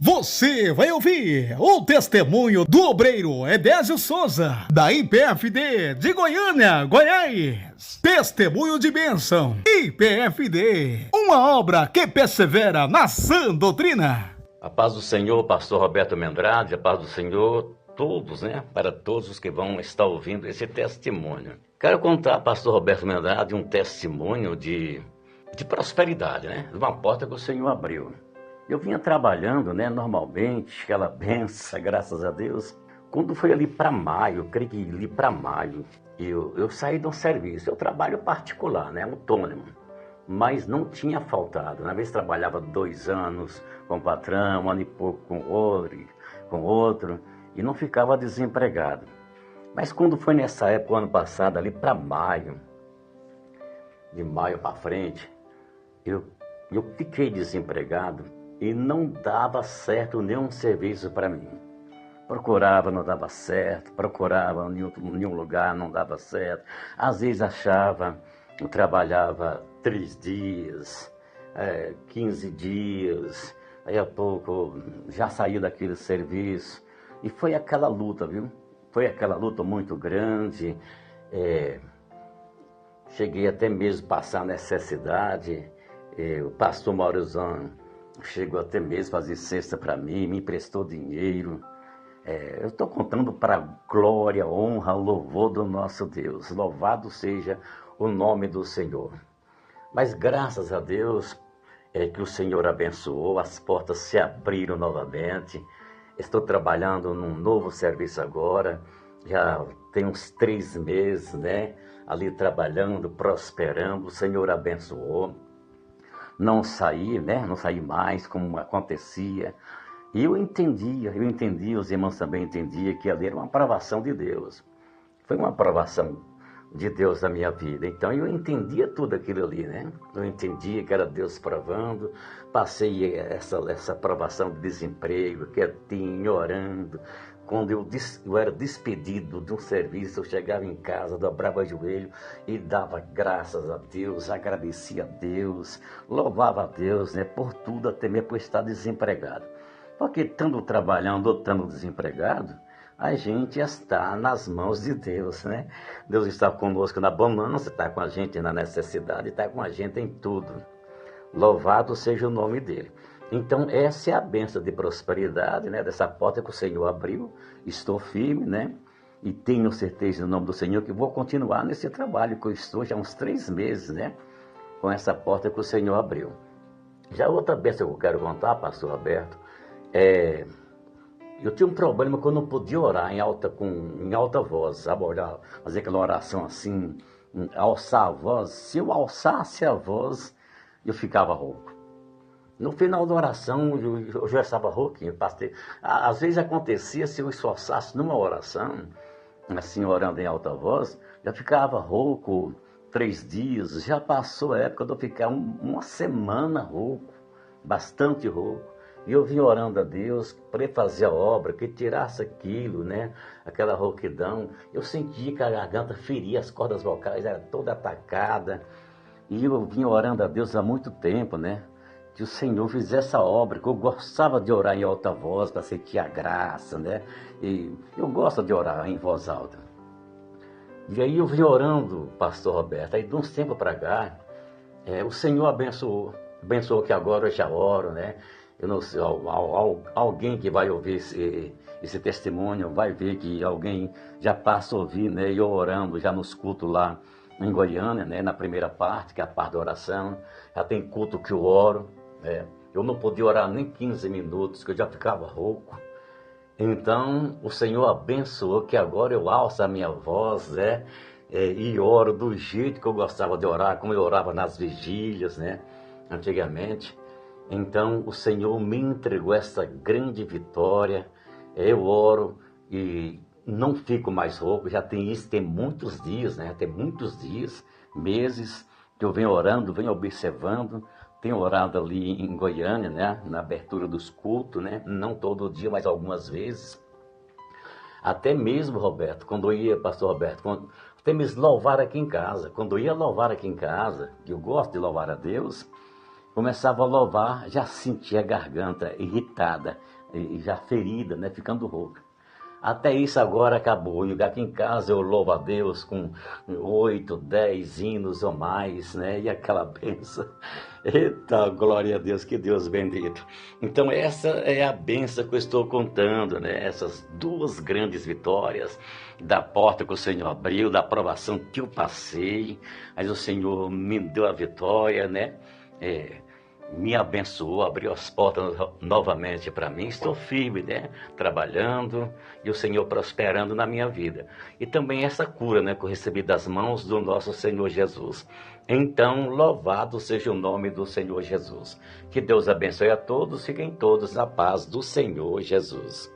Você vai ouvir o testemunho do obreiro Edésio Souza, da IPFD de Goiânia, Goiás. Testemunho de bênção. IPFD, uma obra que persevera na sã doutrina. A paz do Senhor, pastor Roberto Mendrade, a paz do Senhor, todos, para todos os que vão estar ouvindo esse testemunho. Quero contar, pastor Roberto Mendrade, um testemunho de prosperidade, de uma porta que o Senhor abriu. Eu vinha trabalhando, normalmente, aquela benção, graças a Deus. Quando foi ali para maio, eu creio que ali para maio, eu saí de um serviço. Eu trabalho particular, autônomo, mas não tinha faltado. Uma vez trabalhava 2 anos com o patrão, 1 ano e pouco com outro, e não ficava desempregado. Mas quando foi nessa época, ano passado, ali para maio, de maio para frente, eu fiquei desempregado. E não dava certo nenhum serviço para mim. Procurava, não dava certo. Procurava em nenhum lugar, não dava certo. Às vezes achava, eu trabalhava 3 dias, 15 dias. Aí a pouco já saí daquele serviço. E foi aquela luta, viu? Foi aquela luta muito grande. Cheguei até mesmo a passar necessidade. O pastor Maurizão chegou até mesmo a fazer cesta para mim, me emprestou dinheiro. Eu estou contando para a glória, honra, louvor do nosso Deus. Louvado seja o nome do Senhor. Mas graças a Deus que o Senhor abençoou, as portas se abriram novamente. Estou trabalhando num novo serviço agora, já tem uns 3 meses, ali trabalhando, prosperando, o Senhor abençoou. Não saí, não saí mais como acontecia. E eu entendia, os irmãos também entendiam que ali era uma aprovação de Deus. Foi uma aprovação de Deus na minha vida. Então eu entendia tudo aquilo ali, Eu entendia que era Deus provando. Passei essa aprovação de desemprego, quietinho, orando. Quando eu era despedido de um serviço, eu chegava em casa, dobrava o joelho e dava graças a Deus, agradecia a Deus, louvava a Deus, por tudo, até mesmo por estar desempregado. Porque estando trabalhando ou estando desempregado, a gente está nas mãos de Deus, Deus está conosco na bonança, está com a gente na necessidade, está com a gente em tudo. Louvado seja o nome dele. Então, essa é a bênção de prosperidade, dessa porta que o Senhor abriu. Estou firme, e tenho certeza no nome do Senhor que vou continuar nesse trabalho que eu estou já há uns 3 meses, com essa porta que o Senhor abriu. Já outra bênção que eu quero contar, pastor Roberto, eu tinha um problema que eu não podia orar em alta voz, sabe? Fazer aquela oração assim, alçar a voz. Se eu alçasse a voz, eu ficava rouco. No final da oração, eu já estava rouquinho. Às vezes acontecia, se eu esforçasse numa oração, assim, orando em alta voz, já ficava rouco 3 dias. Já passou a época de eu ficar uma semana rouco, bastante rouco. E eu vim orando a Deus para Ele fazer a obra, que tirasse aquilo, aquela rouquidão. Eu sentia que a garganta feria, as cordas vocais eram toda atacada. E eu vim orando a Deus há muito tempo, que o Senhor fizesse essa obra, que eu gostava de orar em alta voz para sentir a graça, E eu gosto de orar em voz alta. E aí eu vim orando, pastor Roberto, aí de uns tempos para cá, o Senhor abençoou que agora eu já oro, Eu não sei, alguém que vai ouvir esse testemunho vai ver que alguém já passa a ouvir, e eu orando já nos cultos lá em Goiânia, na primeira parte, que é a parte da oração, já tem culto que eu oro, Eu não podia orar nem 15 minutos, que eu já ficava rouco. Então, o Senhor abençoou que agora eu alço a minha voz, e oro do jeito que eu gostava de orar, como eu orava nas vigílias, antigamente. Então, o Senhor me entregou essa grande vitória. Eu oro e não fico mais rouco, já tem isso, tem muitos dias, tem muitos dias, meses, que eu venho orando, venho observando. Tenho orado ali em Goiânia, na abertura dos cultos, não todo dia, mas algumas vezes. Até mesmo, Roberto, quando eu ia, pastor Roberto, até mesmo louvar aqui em casa. Quando eu ia louvar aqui em casa, que eu gosto de louvar a Deus, Começava a louvar, já sentia a garganta irritada, e já ferida, né, ficando rouca. Até isso agora acabou. E aqui em casa eu louvo a Deus com 8, 10 hinos ou mais, né? E aquela benção. Eita, glória a Deus, que Deus bendito. Então essa é a benção que eu estou contando, né? Essas duas grandes vitórias, da porta que o Senhor abriu, da aprovação que eu passei, mas o Senhor me deu a vitória, né? Me abençoou, abriu as portas novamente para mim. Estou firme, né? Trabalhando e o Senhor prosperando na minha vida. E também essa cura, né? Que eu recebi das mãos do nosso Senhor Jesus. Então, louvado seja o nome do Senhor Jesus. Que Deus abençoe a todos. Fiquem todos na paz do Senhor Jesus.